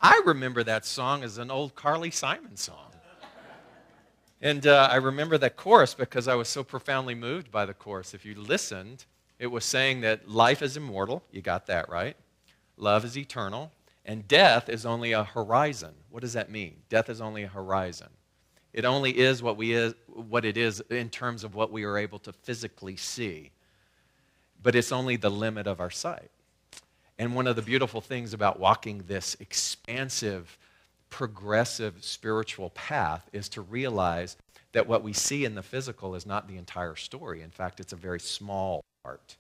I remember that song as an old Carly Simon song. And I remember that chorus because I was so profoundly moved by the chorus. If you listened, it was saying that life is immortal. You got that right. Love is eternal. And death is only a horizon. What does that mean? Death is only a horizon. It only is what it is in terms of what we are able to physically see. But it's only the limit of our sight. And one of the beautiful things about walking this expansive, progressive spiritual path is to realize that what we see in the physical is not the entire story. In fact, it's a very small part.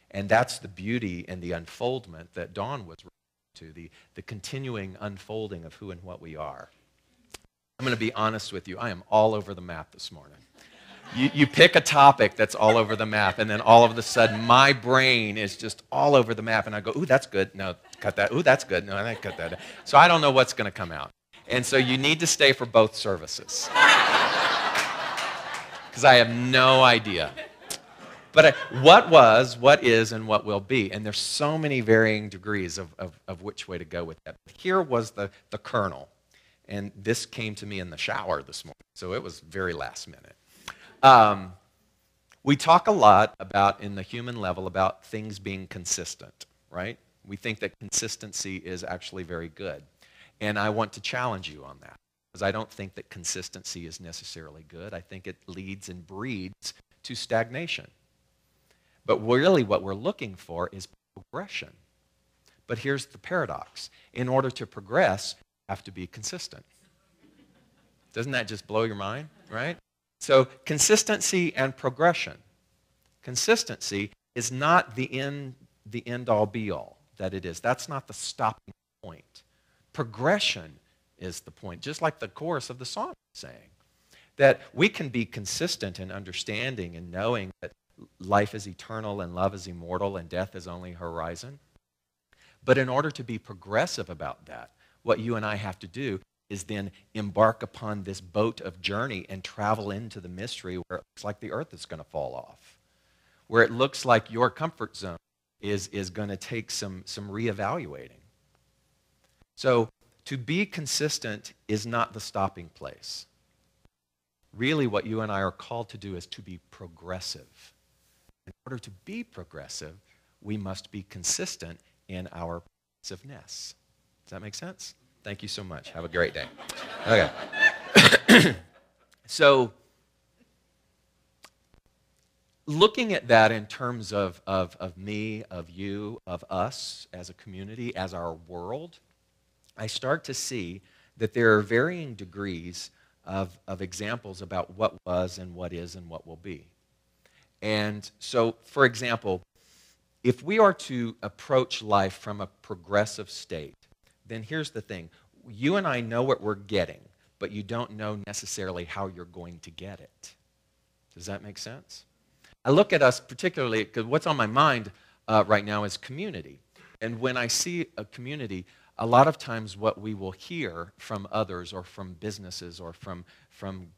And that's the beauty and the unfoldment that Dawn was referring to, the continuing unfolding of who and what we are. I'm going to be honest with you. I am all over the map this morning. You pick a topic that's all over the map, and then all of a sudden my brain is just all over the map, and I go, ooh, that's good. No, cut that. Ooh, that's good. No, I cut that. So I don't know what's going to come out. And so you need to stay for both services. Because I have no idea. But what was, what is, and what will be. And there's so many varying degrees of which way to go with that. Here was the kernel. And this came to me in the shower this morning, so it was very last minute. We talk a lot about, in the human level, about things being consistent, right? We think that consistency is actually very good. And I want to challenge you on that, because I don't think that consistency is necessarily good. I think it leads and breeds to stagnation. But really what we're looking for is progression. But here's the paradox. In order to progress, you have to be consistent. Doesn't that just blow your mind, right? So consistency and progression. Consistency is not the end-all, be-all that it is. That's not the stopping point. Progression is the point, just like the chorus of the song is saying. That we can be consistent in understanding and knowing that life is eternal and love is immortal and death is only a horizon. But in order to be progressive about that, what you and I have to do is then embark upon this boat of journey and travel into the mystery where it looks like the earth is going to fall off, where it looks like your comfort zone is going to take some reevaluating. So to be consistent is not the stopping place. Really what you and I are called to do is to be progressive. In order to be progressive, we must be consistent in our progressiveness. Does that make sense? Thank you so much. Have a great day. Okay. So, looking at that in terms of me, of you, of us as a community, as our world, I start to see that there are varying degrees of examples about what was and what is and what will be. And so, for example, if we are to approach life from a progressive state, then here's the thing. You and I know what we're getting, but you don't know necessarily how you're going to get it. Does that make sense? I look at us particularly, because what's on my mind right now is community. And when I see a community, a lot of times what we will hear from others or from businesses or from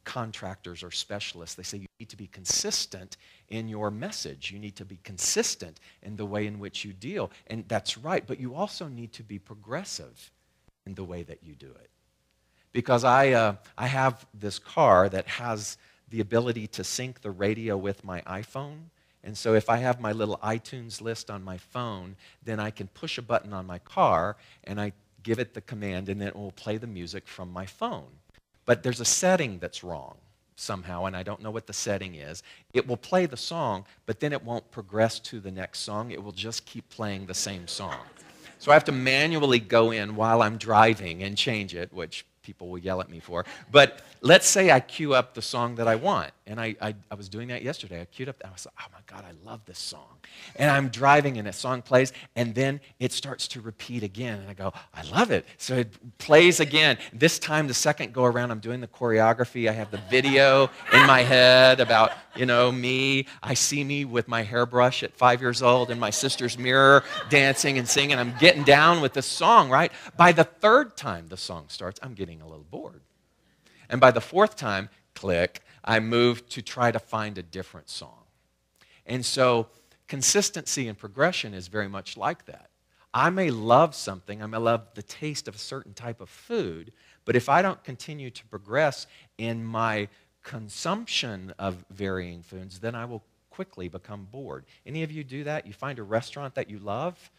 contractors or specialists, they say you need to be consistent in your message. You need to be consistent in the way in which you deal. And that's right, but you also need to be progressive in the way that you do it. Because I have this car that has the ability to sync the radio with my iPhone. And so if I have my little iTunes list on my phone, then I can push a button on my car and I give it the command and then it will play the music from my phone. But there's a setting that's wrong somehow, and I don't know what the setting is. It will play the song, but then it won't progress to the next song. It will just keep playing the same song. So I have to manually go in while I'm driving and change it, which people will yell at me for. But let's say I queue up the song that I want. And I was doing that yesterday. I queued up, I was like, oh my God, I love this song. And I'm driving and a song plays, and then it starts to repeat again. And I go, I love it. So it plays again. This time, the second go around, I'm doing the choreography. I have the video in my head about, me. I see me with my hairbrush at 5 years old in my sister's mirror dancing and singing. I'm getting down with this song, right? By the third time the song starts, I'm getting a little bored. And by the fourth time, click, I move to try to find a different song. And so consistency and progression is very much like that. I may love something, I may love the taste of a certain type of food, but if I don't continue to progress in my consumption of varying foods, then I will quickly become bored. Any of you do that? You find a restaurant that you love,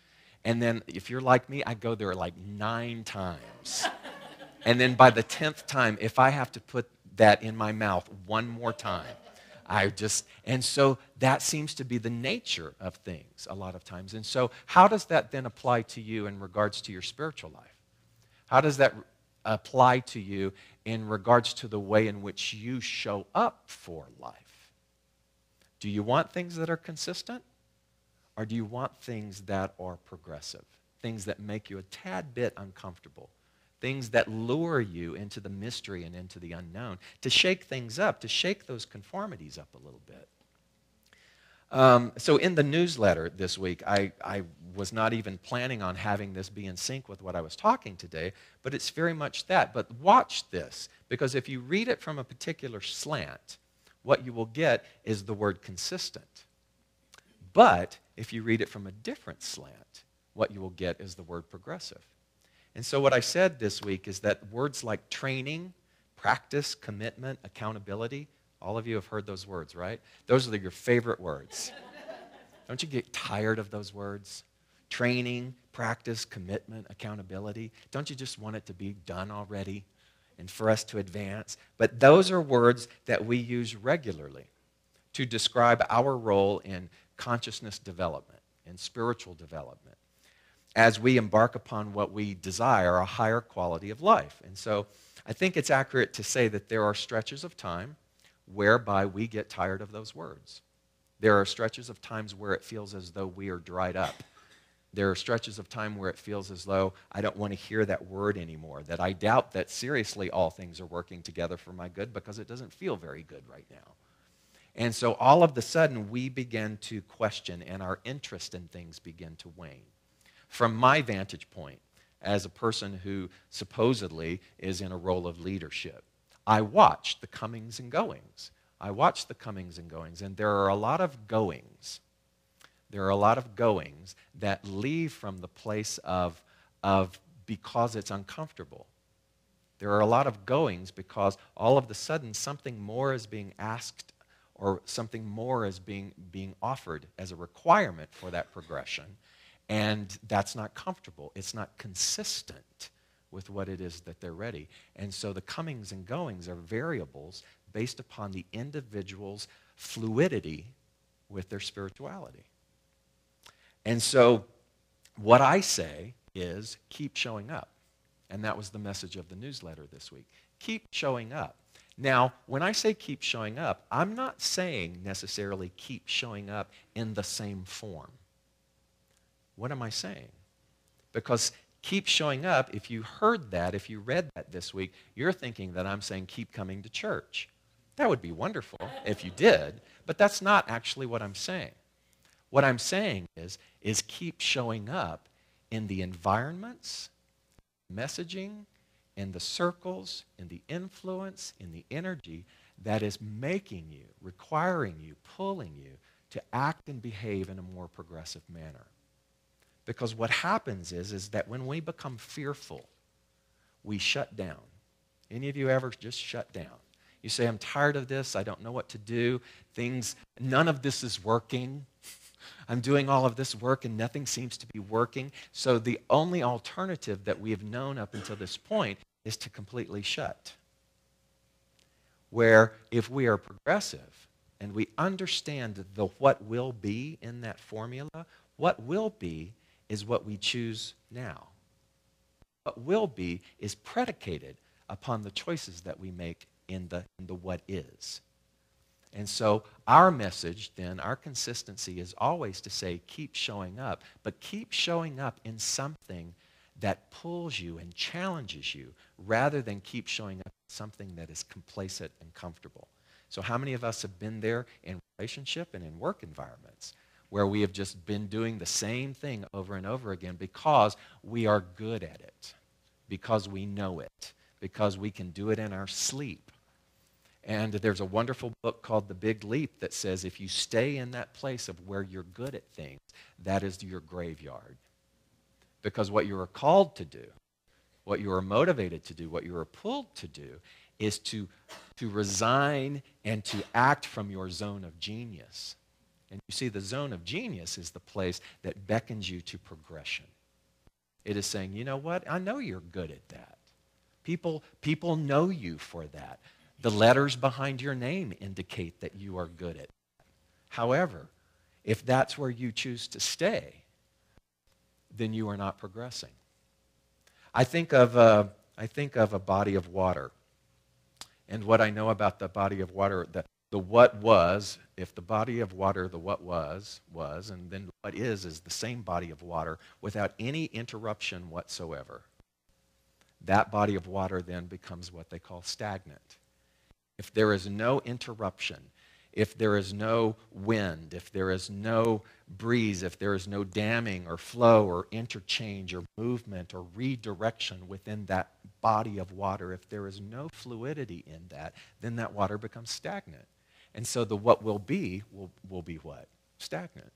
and then if you're like me, I go there like 9 times. And then by the 10th time, if I have to put that in my mouth one more time, and so that seems to be the nature of things a lot of times. And so how does that then apply to you in regards to your spiritual life? How does that apply to you in regards to the way in which you show up for life? Do you want things that are consistent? Or do you want things that are progressive? Things that make you a tad bit uncomfortable? Things that lure you into the mystery and into the unknown, to shake things up, to shake those conformities up a little bit. So in the newsletter this week, I was not even planning on having this be in sync with what I was talking today, but it's very much that. But watch this, because if you read it from a particular slant, what you will get is the word consistent. But if you read it from a different slant, what you will get is the word progressive. And so what I said this week is that words like training, practice, commitment, accountability, all of you have heard those words, right? Those are your favorite words. Don't you get tired of those words? Training, practice, commitment, accountability. Don't you just want it to be done already and for us to advance? But those are words that we use regularly to describe our role in consciousness development and spiritual development, as we embark upon what we desire, a higher quality of life. And so I think it's accurate to say that there are stretches of time whereby we get tired of those words. There are stretches of times where it feels as though we are dried up. There are stretches of time where it feels as though I don't want to hear that word anymore, that I doubt that seriously all things are working together for my good because it doesn't feel very good right now. And so all of a sudden we begin to question and our interest in things begin to wane. From my vantage point, as a person who supposedly is in a role of leadership, I watch the comings and goings. I watch the comings and goings, and there are a lot of goings. There are a lot of goings that leave from the place of because it's uncomfortable. There are a lot of goings because all of a sudden something more is being asked or something more is being offered as a requirement for that progression. And that's not comfortable. It's not consistent with what it is that they're ready. And so the comings and goings are variables based upon the individual's fluidity with their spirituality. And so what I say is keep showing up. And that was the message of the newsletter this week. Keep showing up. Now, when I say keep showing up, I'm not saying necessarily keep showing up in the same form. What am I saying? Because keep showing up, if you heard that, if you read that this week, you're thinking that I'm saying keep coming to church. That would be wonderful if you did, but that's not actually what I'm saying. What I'm saying is keep showing up in the environments, messaging, in the circles, in the influence, in the energy that is making you, requiring you, pulling you to act and behave in a more progressive manner. Because what happens is that when we become fearful, we shut down. Any of you ever just shut down? You say, I'm tired of this. I don't know what to do. None of this is working. I'm doing all of this work and nothing seems to be working. So the only alternative that we have known up until this point is to completely shut. Where if we are progressive and we understand the what will be in that formula, what will be is what we choose now. What will be is predicated upon the choices that we make in the what is. And so our message then, our consistency is always to say keep showing up, but keep showing up in something that pulls you and challenges you rather than keep showing up in something that is complacent and comfortable. So how many of us have been there in relationship and in work environments where we have just been doing the same thing over and over again because we are good at it, because we know it, because we can do it in our sleep? And there's a wonderful book called The Big Leap that says if you stay in that place of where you're good at things, that is your graveyard. Because what you are called to do, what you are motivated to do, what you are pulled to do, is to resign and to act from your zone of genius. And you see, the zone of genius is the place that beckons you to progression. It is saying, you know what? I know you're good at that. People know you for that. The letters behind your name indicate that you are good at that. However, if that's where you choose to stay, then you are not progressing. I think of a body of water. And what I know about the body of water, the what was, if the body of water, the what was, and then what is the same body of water without any interruption whatsoever. That body of water then becomes what they call stagnant. If there is no interruption, if there is no wind, if there is no breeze, if there is no damming or flow or interchange or movement or redirection within that body of water, if there is no fluidity in that, then that water becomes stagnant. And so the what will be what? Stagnant.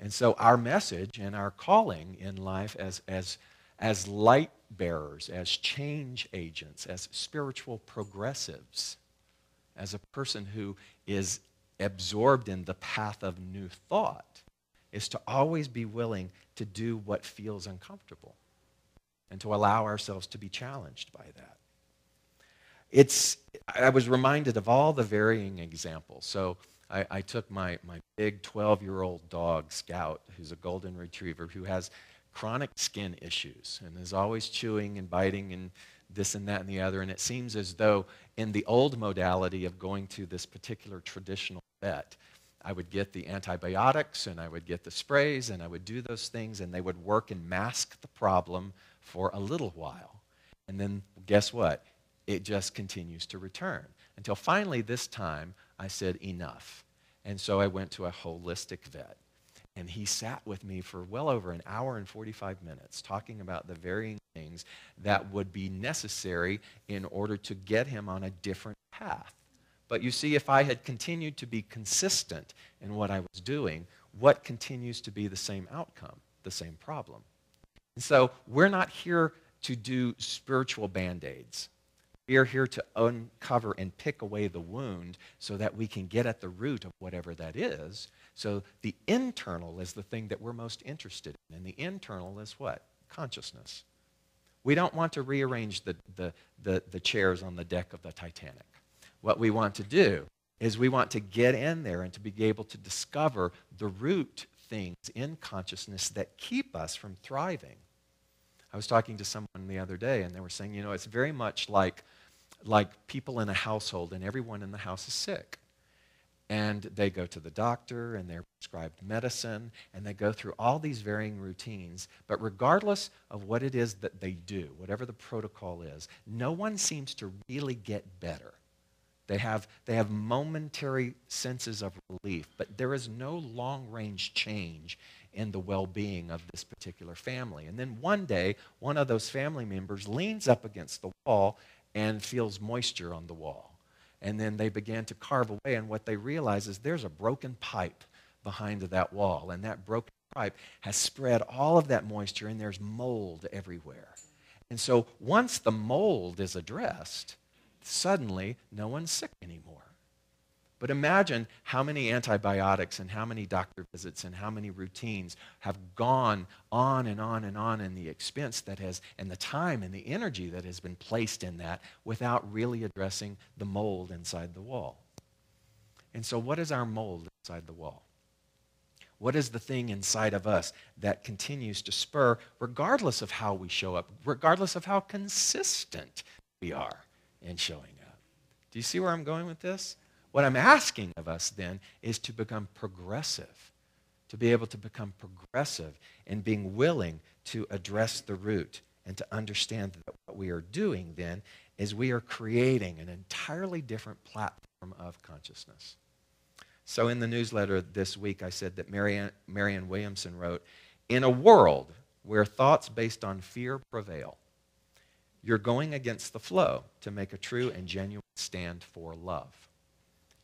And so our message and our calling in life as light bearers, as change agents, as spiritual progressives, as a person who is absorbed in the path of new thought, is to always be willing to do what feels uncomfortable and to allow ourselves to be challenged by that. I was reminded of all the varying examples. So I took my big 12-year-old dog, Scout, who's a golden retriever, who has chronic skin issues and is always chewing and biting and this and that and the other. And it seems as though in the old modality of going to this particular traditional vet, I would get the antibiotics and I would get the sprays and I would do those things and they would work and mask the problem for a little while. And then guess what? It just continues to return. Until finally this time I said enough. And so I went to a holistic vet. And he sat with me for well over an hour and 45 minutes talking about the varying things that would be necessary in order to get him on a different path. But you see, if I had continued to be consistent in what I was doing, what continues to be the same outcome, the same problem? And so we're not here to do spiritual Band-Aids. We are here to uncover and pick away the wound so that we can get at the root of whatever that is. So the internal is the thing that we're most interested in. And the internal is what? Consciousness. We don't want to rearrange the chairs on the deck of the Titanic. What we want to do is we want to get in there and to be able to discover the root things in consciousness that keep us from thriving. I was talking to someone the other day, and they were saying, it's very much like people in a household, and everyone in the house is sick. And they go to the doctor, and they're prescribed medicine, and they go through all these varying routines. But regardless of what it is that they do, whatever the protocol is, no one seems to really get better. They have momentary senses of relief, but there is no long-range change in the well-being of this particular family. And then one day, one of those family members leans up against the wall and feels moisture on the wall. And then they began to carve away, and what they realize is there's a broken pipe behind that wall, and that broken pipe has spread all of that moisture, and there's mold everywhere. And so once the mold is addressed, suddenly no one's sick anymore. But imagine how many antibiotics and how many doctor visits and how many routines have gone on and on and on, and the expense that has, and the time and the energy that has been placed in that without really addressing the mold inside the wall. And so what is our mold inside the wall? What is the thing inside of us that continues to spur, regardless of how we show up, regardless of how consistent we are in showing up? Do you see where I'm going with this? What I'm asking of us then is to become progressive, to be able to become progressive in being willing to address the root and to understand that what we are doing then is we are creating an entirely different platform of consciousness. So in the newsletter this week, I said that Marianne Williamson wrote, "In a world where thoughts based on fear prevail, you're going against the flow to make a true and genuine stand for love.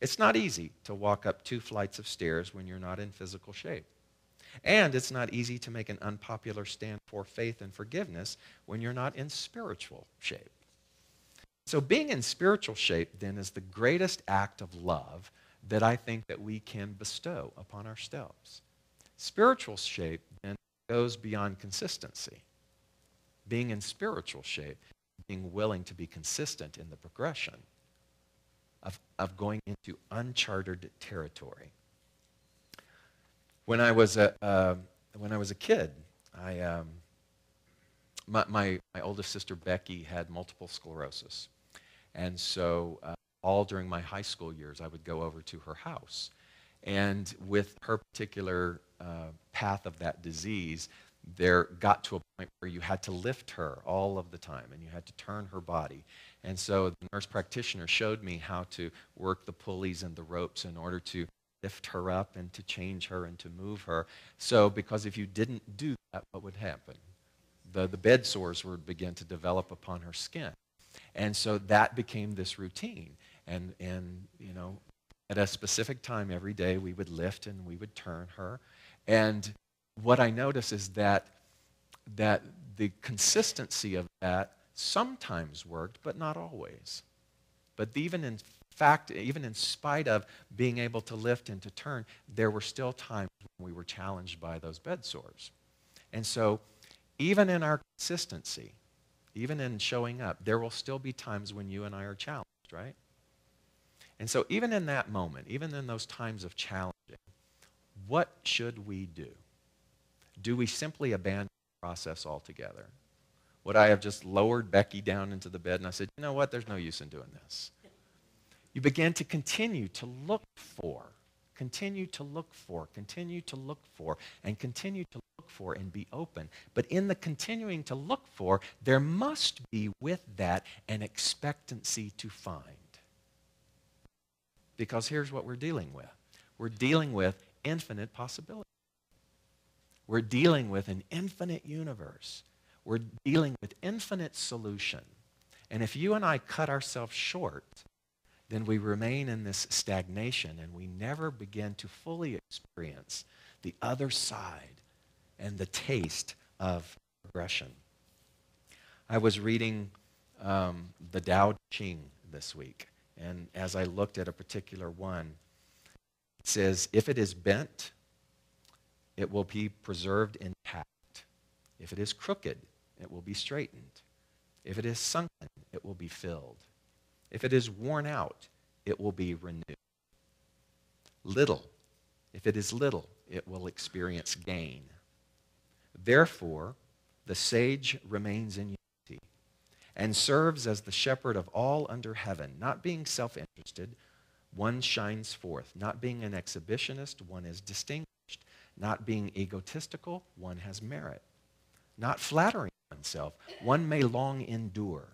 It's not easy to walk up 2 flights of stairs when you're not in physical shape. And it's not easy to make an unpopular stand for faith and forgiveness when you're not in spiritual shape. So being in spiritual shape then is the greatest act of love that I think that we can bestow upon ourselves. Spiritual shape then goes beyond consistency. Being in spiritual shape, being willing to be consistent in the progression of going into uncharted territory. When I was a kid, my oldest sister Becky had multiple sclerosis. And so all during my high school years, I would go over to her house. And with her particular path of that disease, there got to a point where you had to lift her all of the time, and you had to turn her body. And so the nurse practitioner showed me how to work the pulleys and the ropes in order to lift her up and to change her and to move her. So, because if you didn't do that, what would happen? The bed sores would begin to develop upon her skin. And so that became this routine. And you know, at a specific time every day, we would lift and we would turn her. And what I notice is that the consistency of that sometimes worked, but not always. But even in fact, even in spite of being able to lift and to turn, there were still times when we were challenged by those bed sores. And so even in our consistency, even in showing up, there will still be times when you and I are challenged, right? And so even in that moment, even in those times of challenging, what should we do? Do we simply abandon the process altogether? Would I have just lowered Becky down into the bed and I said, you know what, there's no use in doing this? You begin to continue to look for, and continue to look for, and be open. But in the continuing to look for, there must be with that an expectancy to find. Because here's what we're dealing with. We're dealing with infinite possibilities. We're dealing with an infinite universe. We're dealing with infinite solution. And if you and I cut ourselves short, then we remain in this stagnation and we never begin to fully experience the other side and the taste of progression. I was reading the Tao Te Ching this week, and as I looked at a particular one, it says, if it is bent, it will be preserved intact. If it is crooked, it will be straightened. If it is sunken, it will be filled. If it is worn out, it will be renewed. Little, if it is little, it will experience gain. Therefore, the sage remains in unity and serves as the shepherd of all under heaven, not being self-interested, one shines forth. Not being an exhibitionist, one is distinguished. Not being egotistical, one has merit. Not flattering oneself, one may long endure.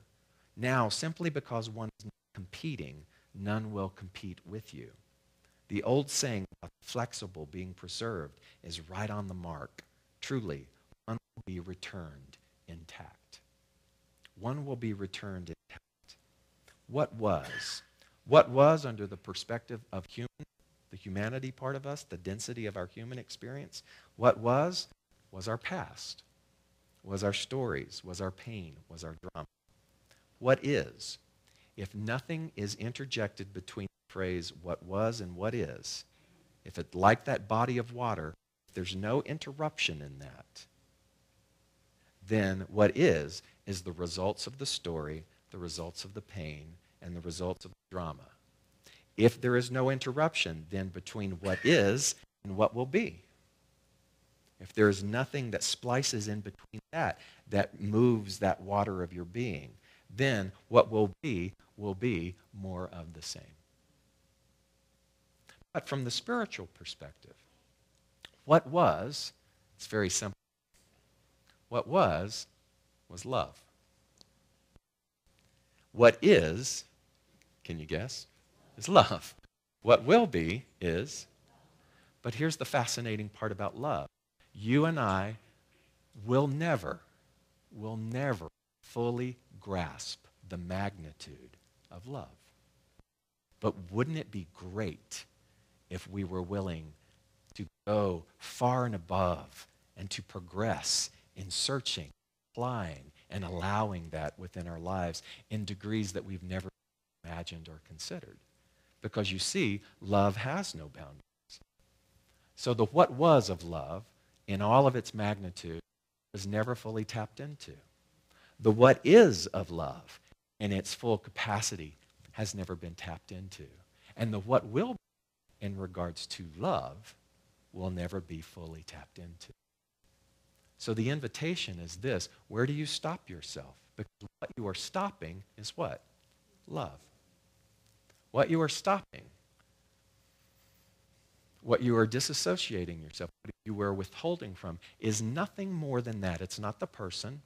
Now, simply because one is not competing, none will compete with you. The old saying about flexible being preserved is right on the mark. Truly, one will be returned intact. One will be returned intact. What was? What was under the perspective of the humanity part of us, the density of our human experience? What was our past, was our stories, was our pain, was our drama. What is? If nothing is interjected between the phrase what was and what is, if it like that body of water, if there's no interruption in that, then what is the results of the story, the results of the pain, and the results of the drama. If there is no interruption, then between what is and what will be. If there is nothing that splices in between that moves that water of your being, then what will be more of the same. But from the spiritual perspective, what was, it's very simple. What was love. What is, can you guess, is love. What will be is, but here's the fascinating part about love. You and I will never fully grasp the magnitude of love. But wouldn't it be great if we were willing to go far and above and to progress in searching, applying, and allowing that within our lives in degrees that we've never imagined or considered. Because you see, love has no boundaries. So the what was of love, in all of its magnitude, was never fully tapped into. The what is of love, in its full capacity, has never been tapped into. And the what will be in regards to love will never be fully tapped into. So the invitation is this: where do you stop yourself? Because what you are stopping is what? Love. What you are stopping, what you are disassociating yourself, what you are withholding from, is nothing more than that. It's not the person.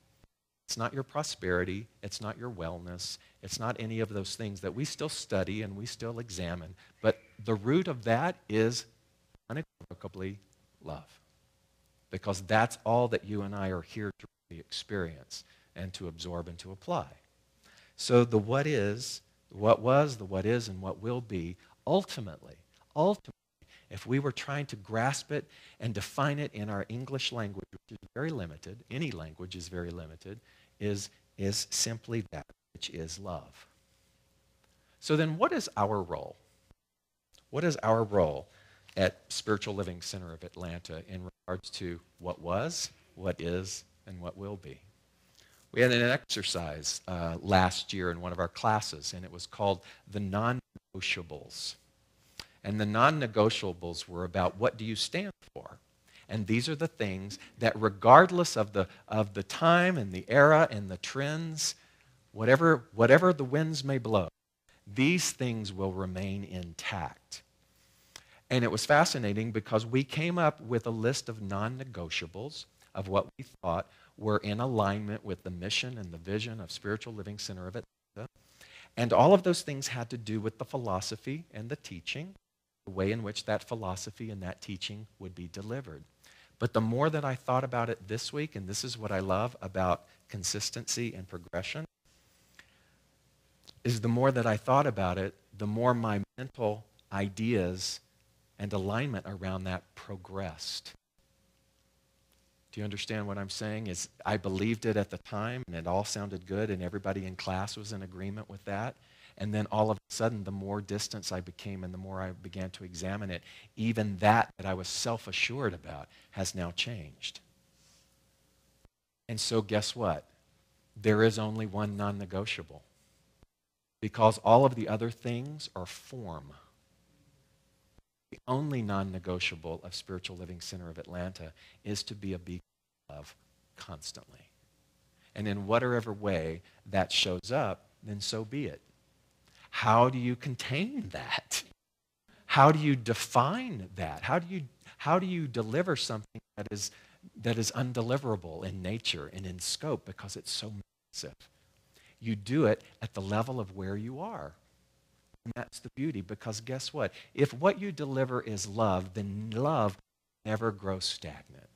It's not your prosperity. It's not your wellness. It's not any of those things that we still study and we still examine. But the root of that is unequivocally love. Because that's all that you and I are here to really experience and to absorb and to apply. So the what is, what was, the what is, and what will be, ultimately, if we were trying to grasp it and define it in our English language, which is very limited, any language is very limited, is simply that, which is love. So then what is our role? What is our role at Spiritual Living Center of Atlanta in regards to what was, what is, and what will be? We had an exercise last year in one of our classes, and it was called the non-negotiables. And the non-negotiables were about what do you stand for? And these are the things that regardless of the time and the era and the trends, whatever the winds may blow, these things will remain intact. And it was fascinating because we came up with a list of non-negotiables of what we thought were in alignment with the mission and the vision of Spiritual Living Center of Atlanta. And all of those things had to do with the philosophy and the teaching, the way in which that philosophy and that teaching would be delivered. But the more that I thought about it this week, and this is what I love about consistency and progression, is the more that I thought about it, the more my mental ideas and alignment around that progressed. Do you understand what I'm saying? Is I believed it at the time, and it all sounded good, and everybody in class was in agreement with that. And then all of a sudden, the more distance I became and the more I began to examine it, even that I was self-assured about has now changed. And so guess what? There is only one non-negotiable. Because all of the other things are form. The only non-negotiable of Spiritual Living Center of Atlanta is to be a beacon of love constantly. And in whatever way that shows up, then so be it. How do you contain that? How do you define that? How do you deliver something that is undeliverable in nature and in scope because it's so massive? You do it at the level of where you are. And that's the beauty, because guess what? If what you deliver is love, then love never grows stagnant.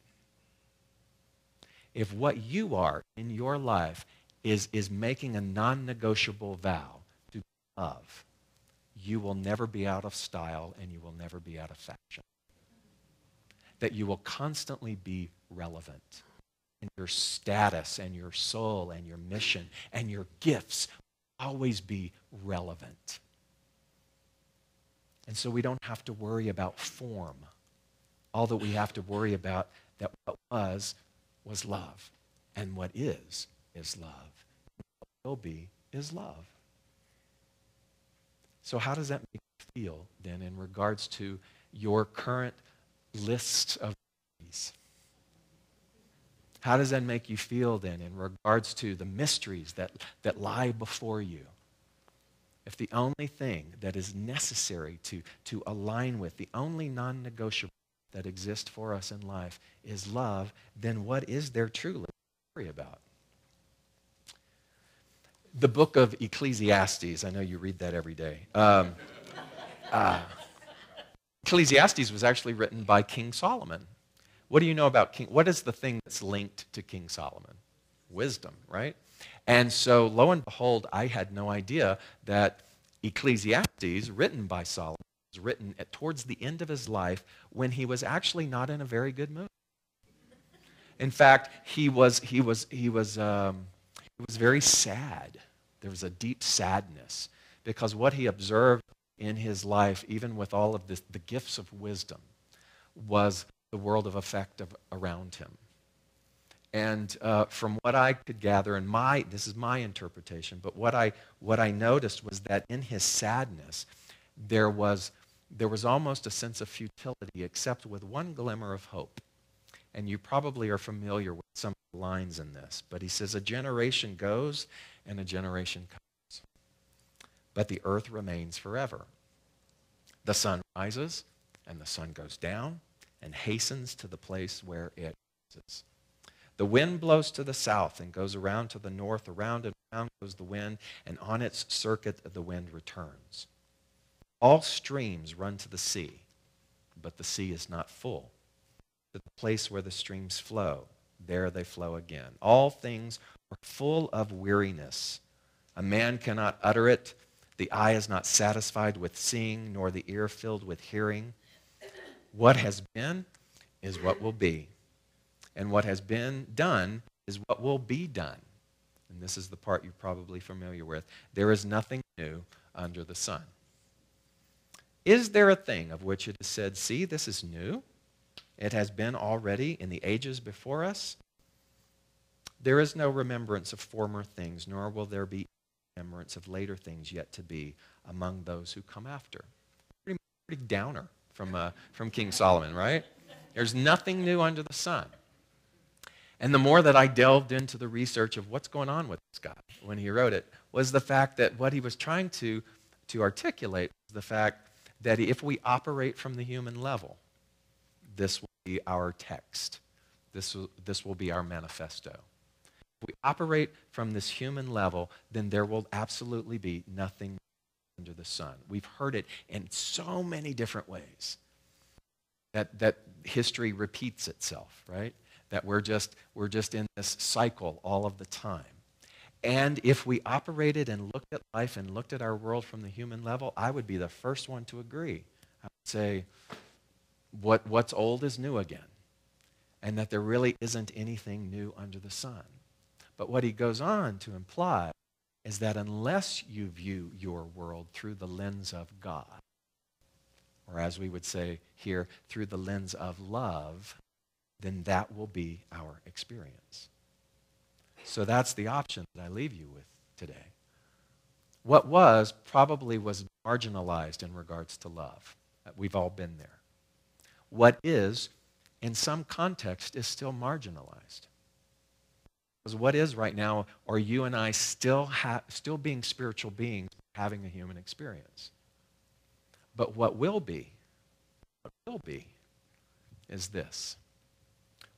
If what you are in your life is making a non-negotiable vow to love, you will never be out of style and you will never be out of fashion. That you will constantly be relevant. And your status and your soul and your mission and your gifts will always be relevant. And so we don't have to worry about form. All that we have to worry about, that what was love. And what is love. What will be is love. So how does that make you feel then in regards to your current list of these? How does that make you feel then in regards to the mysteries that lie before you? If the only thing that is necessary to align with, the only non-negotiable that exists for us in life is love, then what is there truly to worry about? The book of Ecclesiastes, I know you read that every day. Ecclesiastes was actually written by King Solomon. What do you know about King? What is the thing that's linked to King Solomon? Wisdom, right? And so, lo and behold, I had no idea that Ecclesiastes, written by Solomon, was written towards the end of his life when he was actually not in a very good mood. In fact, he was very sad. There was a deep sadness because what he observed in his life, even with all of this, the gifts of wisdom, was the world of effect around him. And from what I could gather, and this is my interpretation, but what I noticed was that in his sadness, there was almost a sense of futility, except with one glimmer of hope. And you probably are familiar with some of the lines in this, but he says, a generation goes and a generation comes, but the earth remains forever. The sun rises and the sun goes down and hastens to the place where it rises. The wind blows to the south and goes around to the north. Around and around goes the wind, and on its circuit the wind returns. All streams run to the sea, but the sea is not full. To the place where the streams flow, there they flow again. All things are full of weariness. A man cannot utter it. The eye is not satisfied with seeing, nor the ear filled with hearing. What has been is what will be. And what has been done is what will be done. And this is the part you're probably familiar with. There is nothing new under the sun. Is there a thing of which it is said, see, this is new? It has been already in the ages before us. There is no remembrance of former things, nor will there be remembrance of later things yet to be among those who come after. Pretty downer from King Solomon, right? There's nothing new under the sun. And the more that I delved into the research of what's going on with this guy when he wrote it, was the fact that what he was trying to articulate was the fact that if we operate from the human level, this will be our text. This will be our manifesto. If we operate from this human level, then there will absolutely be nothing under the sun. We've heard it in so many different ways that history repeats itself, right? That we're just in this cycle all of the time. And if we operated and looked at life and looked at our world from the human level, I would be the first one to agree. I would say, what's old is new again, and that there really isn't anything new under the sun. But what he goes on to imply is that unless you view your world through the lens of God, or as we would say here, through the lens of love, then that will be our experience. So that's the option that I leave you with today. What was probably was marginalized in regards to love. We've all been there. What is, in some context, is still marginalized. Because what is right now are you and I still being spiritual beings, having a human experience. But what will be is this.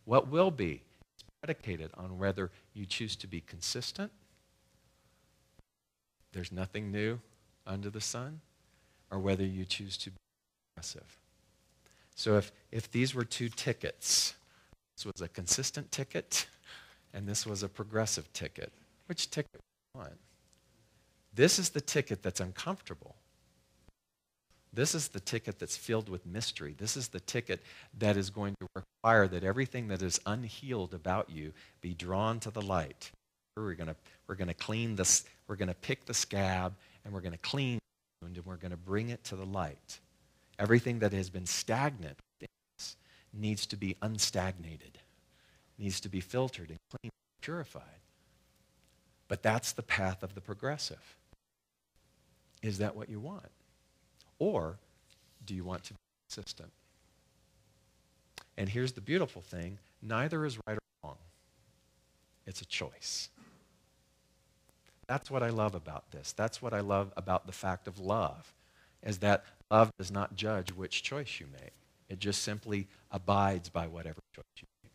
What will be is predicated on whether you choose to be consistent, there's nothing new under the sun, or whether you choose to be progressive. So if these were two tickets, this was a consistent ticket, and this was a progressive ticket, which ticket would you want? This is the ticket that's uncomfortable. This is the ticket that's filled with mystery. This is the ticket that is going to require that everything that is unhealed about you be drawn to the light. We're going to clean this. We're going to pick the scab, and we're going to clean the wound, and we're going to bring it to the light. Everything that has been stagnant needs to be unstagnated, needs to be filtered and cleaned, purified. But that's the path of the progressive. Is that what you want? Or do you want to be consistent? And here's the beautiful thing. Neither is right or wrong. It's a choice. That's what I love about this. That's what I love about the fact of love, is that love does not judge which choice you make. It just simply abides by whatever choice you make.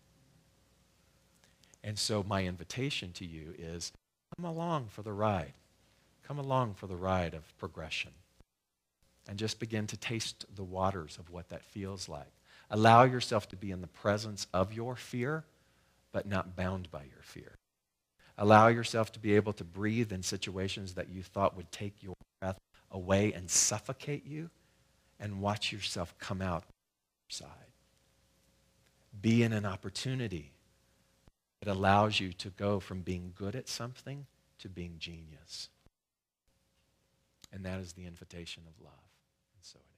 And so my invitation to you is, come along for the ride. Come along for the ride of progression. And just begin to taste the waters of what that feels like. Allow yourself to be in the presence of your fear, but not bound by your fear. Allow yourself to be able to breathe in situations that you thought would take your breath away and suffocate you, and watch yourself come out on the other side. Be in an opportunity that allows you to go from being good at something to being genius. And that is the invitation of love. And so it is.